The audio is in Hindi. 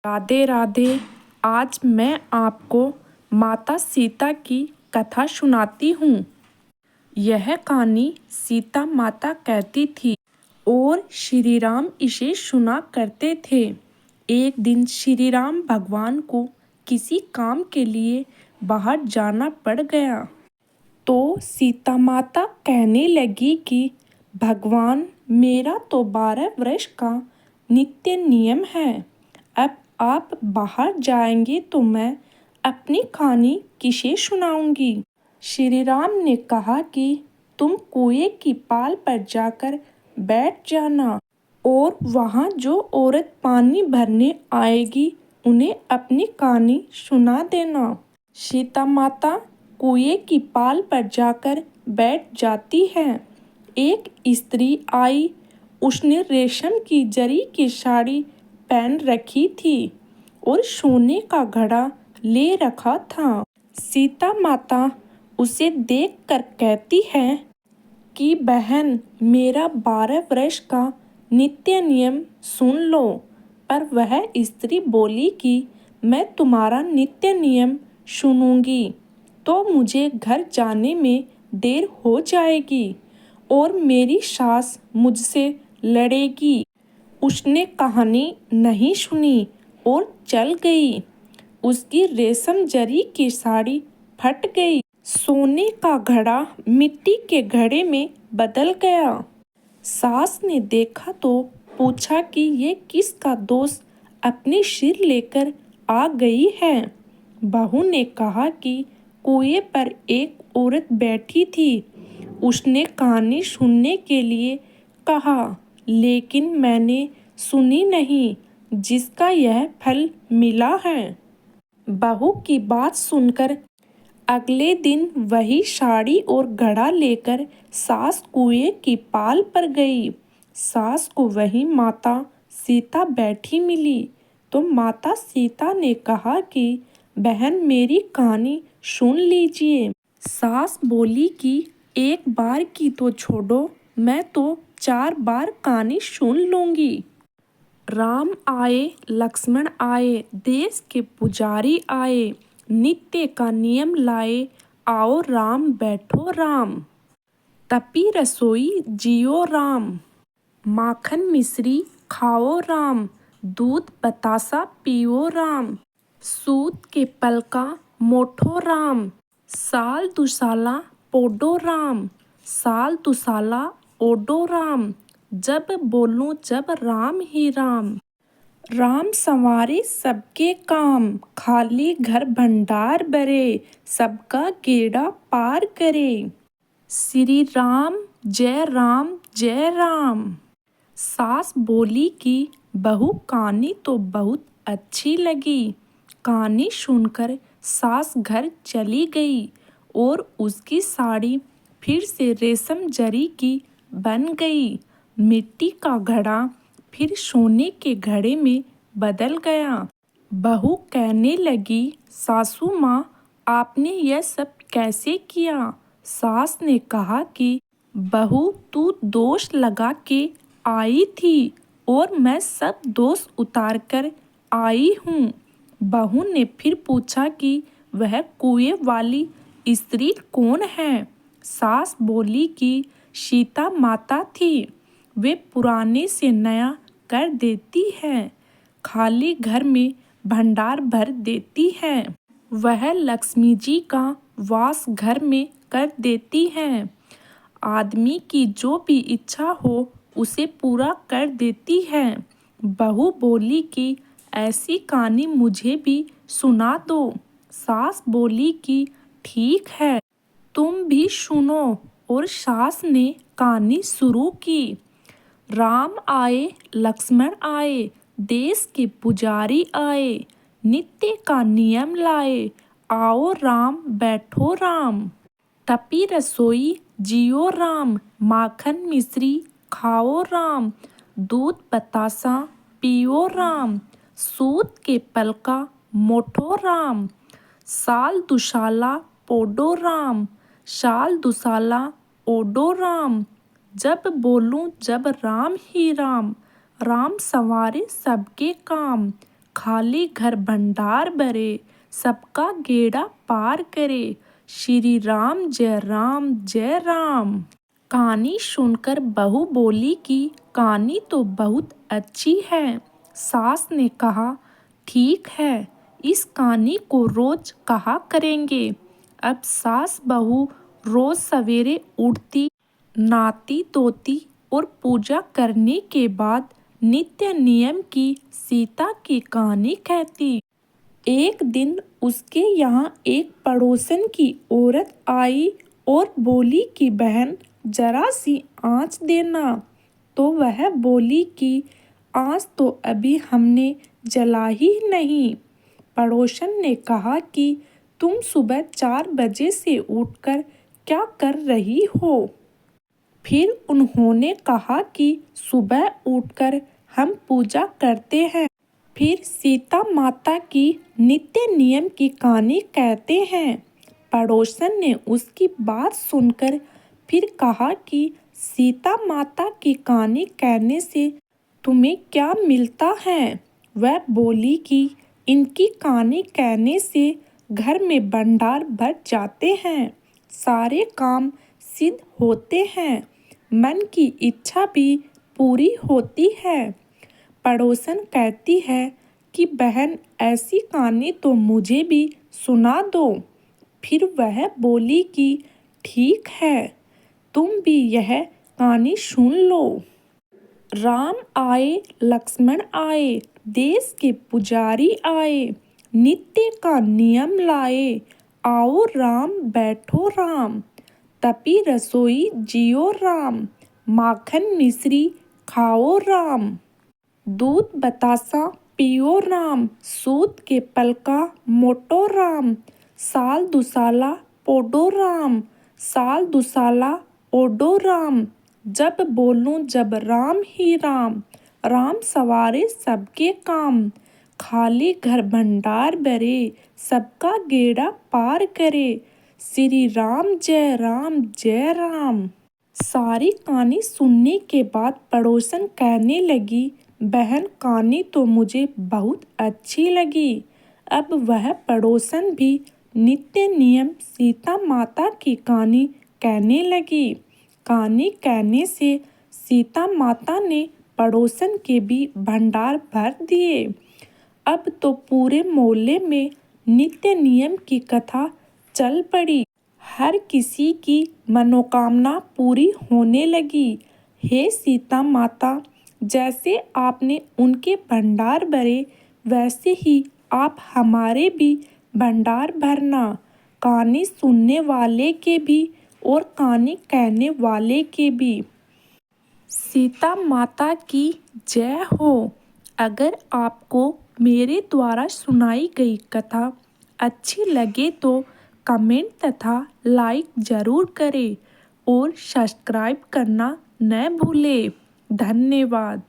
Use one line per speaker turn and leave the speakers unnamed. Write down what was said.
राधे राधे। आज मैं आपको माता सीता की कथा सुनाती हूँ। यह कहानी सीता माता कहती थी और श्री राम इसे सुना करते थे। एक दिन श्री राम भगवान को किसी काम के लिए बाहर जाना पड़ गया तो सीता माता कहने लगी कि भगवान, मेरा तो 12 वर्ष का नित्य नियम है। अब आप बाहर जाएंगे तो मैं अपनी कहानी किसे सुनाऊंगी। श्री राम ने कहा कि तुम कुएं की पाल पर जाकर बैठ जाना और वहाँ जो औरत पानी भरने आएगी उन्हें अपनी कहानी सुना देना। सीता माता कुएं की पाल पर जाकर बैठ जाती है। एक स्त्री आई। उसने रेशम की जरी की साड़ी पहन रखी थी और सोने का घड़ा ले रखा था। सीता माता उसे देखकर कहती है कि बहन, मेरा 12 वर्ष का नित्य नियम सुन लो। पर वह स्त्री बोली कि मैं तुम्हारा नित्य नियम सुनूंगी तो मुझे घर जाने में देर हो जाएगी और मेरी सास मुझसे लड़ेगी। उसने कहानी नहीं सुनी और चल गई। उसकी रेशम जरी की साड़ी फट गई। सोने का घड़ा मिट्टी के घड़े में बदल गया। सास ने देखा तो पूछा कि ये किसका दोष अपने सिर लेकर आ गई है। बहू ने कहा कि कुएं पर एक औरत बैठी थी। उसने कहानी सुनने के लिए कहा, लेकिन मैंने सुनी नहीं, जिसका यह फल मिला है। बहू की बात सुनकर अगले दिन वही साड़ी और घड़ा लेकर सास कुएं की पाल पर गई। सास को वही माता सीता बैठी मिली तो माता सीता ने कहा कि बहन, मेरी कहानी सुन लीजिए। सास बोली कि एक बार की तो छोड़ो, मैं तो 4 बार कहानी सुन लूंगी। राम आए, लक्ष्मण आए, देश के पुजारी आए, नित्य का नियम लाए, आओ राम बैठो राम। तपी रसोई जियो राम, माखन मिश्री खाओ राम, दूध बतासा पियो राम, सूत के पलका मोठो राम, साल दुसाला पोडो राम, साल दुसाला ओडो राम, जब बोलूं जब राम ही राम। राम संवारे सबके काम, खाली घर भंडार भरे, सबका गेड़ा पार करे। श्री राम जय राम जय राम। सास बोली कि बहू, कहानी तो बहुत अच्छी लगी। कहानी सुनकर सास घर चली गई और उसकी साड़ी फिर से रेशम जरी की बन गई। मिट्टी का घड़ा फिर सोने के घड़े में बदल गया। बहू कहने लगी, सासू माँ, आपने यह सब कैसे किया। सास ने कहा कि बहू, तू दोष लगा के आई थी और मैं सब दोष उतार कर आई हूँ। बहू ने फिर पूछा कि वह कुएं वाली स्त्री कौन है। सास बोली कि सीता माता थी। वे पुराने से नया कर देती है, खाली घर में भंडार भर देती है। वह लक्ष्मी जी का वास घर में कर देती है। आदमी की जो भी इच्छा हो उसे पूरा कर देती है। बहू बोली कि ऐसी कहानी मुझे भी सुना दो। सास बोली कि ठीक है, तुम भी सुनो। और सास ने कहानी शुरू की। राम आए, लक्ष्मण आए, देश के पुजारी आए, नित्य का नियम लाए, आओ राम बैठो राम। तपी रसोई जियो राम, माखन मिश्री खाओ राम, दूध बतासा पियो राम, सूत के पलका मोठो राम, साल दुसाला पोडो राम, साल दुसाला ओडो राम, जब बोलूं जब राम ही राम। राम संवारे सबके काम, खाली घर भंडार भरे, सबका गेड़ा पार करे। श्री राम जय राम जय राम। कहानी सुनकर बहू बोली कि कहानी तो बहुत अच्छी है। सास ने कहा, ठीक है, इस कहानी को रोज कहा करेंगे। अब सास बहू रोज सवेरे उठती, नहाती धोती और पूजा करने के बाद नित्य नियम की सीता की कहानी कहती। एक दिन उसके यहाँ एक पड़ोसन की औरत आई और बोली कि बहन जरा सी आँच देना। तो वह बोली कि आँच तो अभी हमने जला ही नहीं। पड़ोसन ने कहा कि तुम सुबह 4 बजे से उठकर क्या कर रही हो? फिर उन्होंने कहा कि सुबह उठकर हम पूजा करते हैं, फिर सीता माता की नित्य नियम की कहानी कहते हैं। पड़ोसन ने उसकी बात सुनकर फिर कहा कि सीता माता की कहानी कहने से तुम्हें क्या मिलता है? वह बोली कि इनकी कहानी कहने से घर में भंडार भर जाते हैं, सारे काम सिद्ध होते हैं, मन की इच्छा भी पूरी होती है। पड़ोसन कहती है कि बहन ऐसी कहानी तो मुझे भी सुना दो। फिर वह बोली कि ठीक है, तुम भी यह कहानी सुन लो। राम आए लक्ष्मण आए, देश के पुजारी आए, नित्य का नियम लाए, आओ राम बैठो राम, तपी रसोई जियो राम, माखन मिश्री खाओ राम, दूध बतासा पियो राम, सूत के पलका मोटो राम, साल दुसाला पोडो राम, साल दुसाला ओडो राम, जब बोलूं जब राम ही राम, राम सवारे सबके काम, खाली घर भंडार भरे, सबका गेड़ा पार करे। श्री राम जय राम जय राम। सारी कहानी सुनने के बाद पड़ोसन कहने लगी, बहन कहानी तो मुझे बहुत अच्छी लगी। अब वह पड़ोसन भी नित्य नियम सीता माता की कहानी कहने लगी। कहानी कहने से सीता माता ने पड़ोसन के भी भंडार भर दिए। अब तो पूरे मोहल्ले में नित्य नियम की कथा चल पड़ी। हर किसी की मनोकामना पूरी होने लगी। हे सीता माता, जैसे आपने उनके भंडार भरे, वैसे ही आप हमारे भी भंडार भरना। कहानी सुनने वाले के भी और कहानी कहने वाले के भी। सीता माता की जय हो। अगर आपको मेरे द्वारा सुनाई गई कथा अच्छी लगे तो कमेंट तथा लाइक ज़रूर करें और सब्सक्राइब करना न भूलें। धन्यवाद।